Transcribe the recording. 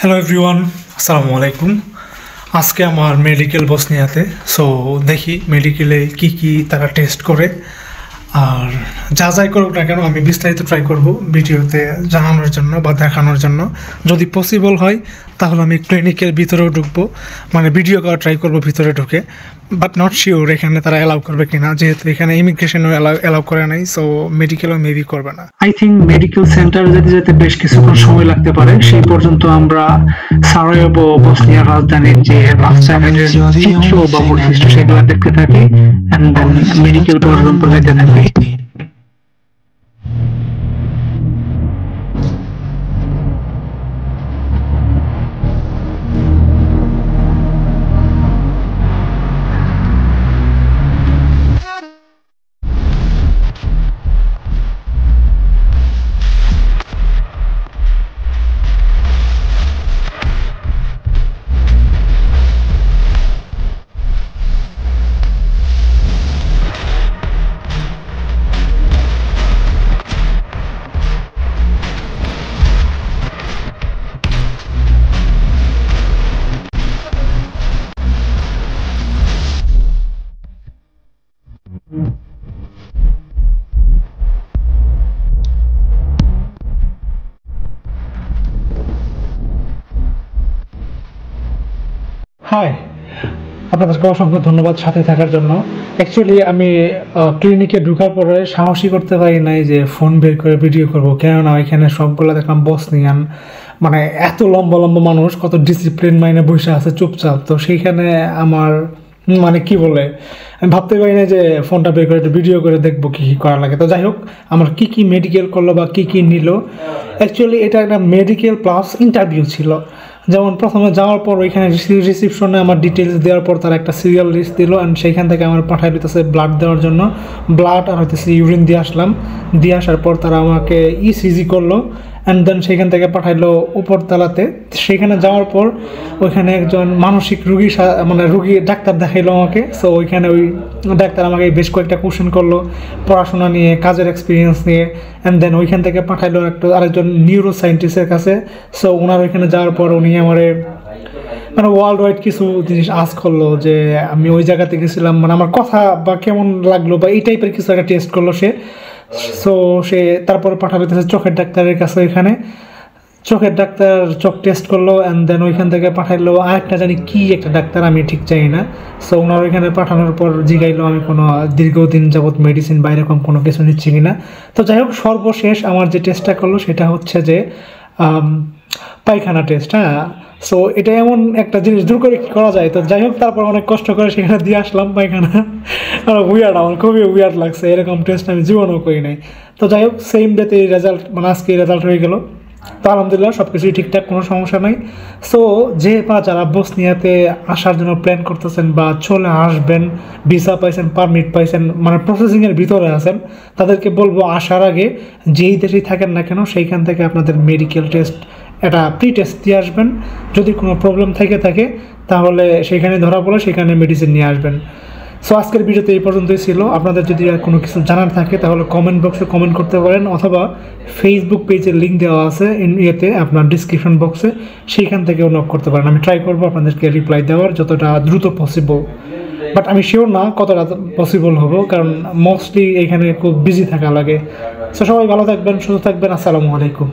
Hello everyone, আসসালামু আলাইকুম। আজকে আমার মেডিকেল বসনিয়াতে। সো দেখি মেডিকেলে কি কি তারা টেস্ট করে, আর যা যাই করুক না কেন আমি বিস্তারিত ট্রাই করব ভিডিওতে জানানোর জন্য বা দেখানোর জন্য। যদি পসিবল হয় তাহলে আমি ক্লিনিকের ভিতরেও ঢুকবো, মানে ভিডিও করা ট্রাই করবো ভিতরে ঢুকে, বাট নট শিওর এখানে তারা অ্যালাউ করবে কিনা, যেহেতু এখানে ইমিগ্রেশনও অ্যালাউ করে নাই। সো মেডিকেলও মেবি করবে না। আই থিঙ্ক মেডিকেল সেন্টার যেতে যেতে বেশ কিছুক্ষণ সময় লাগতে পারে। সেই পর্যন্ত আমরা সারায়েভো, বসনিয়ার রাজধানীর যে রাজধানীর চিত্র বা বৈশিষ্ট্য সেগুলো দেখতে থাকি, অ্যান্ড দেন মেডিকেল পর্যন্ত যেতে থাকি। হাই, আপনাদেরকে অসংখ্য ধন্যবাদ সাথে থাকার জন্য। অ্যাকচুয়ালি আমি ক্লিনিকে ঢোকার পরে সাহসী করতে পারি নাই যে ফোন বের করে ভিডিও করব, কেননা এখানে সবগুলো দেখলাম বসনিয়ান, মানে এত লম্বা লম্বা মানুষ, কত ডিসিপ্লিন মাইনে বসে আছে চুপচাপ। তো সেইখানে আমার মানে কি বলে, আমি ভাবতে পারি না যে ফোনটা বের করে একটু ভিডিও করে দেখবো কী কী করা লাগে। তো যাই হোক, আমার কী কী মেডিকেল করলো বা কী কী নিল, অ্যাকচুয়ালি এটা একটা মেডিকেল প্লাস ইন্টারভিউ ছিল। যেমন প্রথমে যাওয়ার পর ওইখানে রিসিপশনে আমার ডিটেলস দেওয়ার পর তারা একটা সিরিয়াল লিস্ট দিল, অ্যান্ড সেইখান থেকে আমার পাঠাই দিতেছে ব্লাড দেওয়ার জন্য। ব্লাড আর হইতেছে ইউরিন দিয়ে আসলাম। দিয়ে আসার পর তারা আমাকে ইসিজি করলো, অ্যান্ড দেন সেখান থেকে পাঠাইলো উপরতলাতে। সেখানে যাওয়ার পর ওইখানে একজন মানসিক রুগী, মানে রুগী ডাক্তার দেখাইলো আমাকে। সো ওইখানে ওই ডাক্তার আমাকে বেশ কয়েকটা কোশ্চেন করলো পড়াশোনা নিয়ে, কাজের এক্সপিরিয়েন্স নিয়ে, অ্যান্ড দেন ওইখান থেকে পাঠাইলো আরেকজন নিউরো সায়েন্টিস্টের কাছে। সো ওনার ওইখানে যাওয়ার পর উনি আমারে মানে ওয়ার্ল্ড ওয়াইড কিছু জিনিস আস্ক করলো, যে আমি ওই জায়গাতে গেছিলাম, মানে আমার কথা বা কেমন লাগলো বা এই টাইপের কিছু একটা টেস্ট করলো সে। সো সে তারপরে পাঠাবে চোখের ডাক্তারের কাছে। ওইখানে চোখের ডাক্তার চোখ টেস্ট করলো, অ্যান্ড দেন ওইখান থেকে পাঠাইলো আরেকটা জানি কি একটা ডাক্তার, আমি ঠিক চাই না। সো ওনার ওইখানে পাঠানোর পর জিগাইলো আমি কোনো দীর্ঘদিন যাবৎ মেডিসিন বা এরকম কোনো কিছু নিচ্ছি কিনা। তো যাই হোক, সর্বশেষ আমার যে টেস্টটা করলো সেটা হচ্ছে যে পায়খানা টেস্ট। হ্যাঁ, সো এটা এমন একটা জিনিস দূর করে কী করা যায়। তো যাই হোক, তারপর অনেক কষ্ট করে সেখানে দিয়ে আসলাম পায়খানা। উইয়ার্ড, আমার খুবই উইয়ার্ড লাগছে, এরকম টেস্ট আমি জীবনও করি নাই। তো যাই হোক, সেম ডেতে এই রেজাল্ট, মানে আজকে রেজাল্ট হয়ে গেল। তো আলহামদুলিল্লাহ সব কিছুই ঠিকঠাক, কোনো সমস্যা নাই। সো যে বা যারা বসনিয়াতে আসার জন্য প্ল্যান করতেছেন বা চলে আসবেন, ভিসা পাইছেন, পারমিট পাইছেন, মানে প্রসেসিংয়ের ভিতরে আছেন, তাদেরকে বলবো আসার আগে যেই দেশেই থাকেন না কেন সেইখান থেকে আপনাদের মেডিকেল টেস্ট একটা প্রি টেস্ট দিয়ে আসবেন। যদি কোনো প্রবলেম থেকে থাকে তাহলে সেখানে ধরা পড়লে সেখানে মেডিসিন নিয়ে আসবেন। সো আজকের ভিডিওতে এই পর্যন্তই ছিল। আপনাদের যদি আর কোনো কিছু জানার থাকে তাহলে কমেন্ট বক্সে কমেন্ট করতে পারেন, অথবা ফেসবুক পেজের লিঙ্ক দেওয়া আছে ইয়েতে, আপনার ডিসক্রিপশন বক্সে, সেইখান থেকেও নক করতে পারেন। আমি ট্রাই করবো আপনাদেরকে রিপ্লাই দেওয়ার যতটা দ্রুত পসিবল, বাট আমি শিওর না কতটা পসিবল হবো, কারণ মোস্টলি এখানে খুব বিজি থাকা লাগে। সো সবাই ভালো থাকবেন, সুস্থ থাকবেন। আসসালামু আলাইকুম।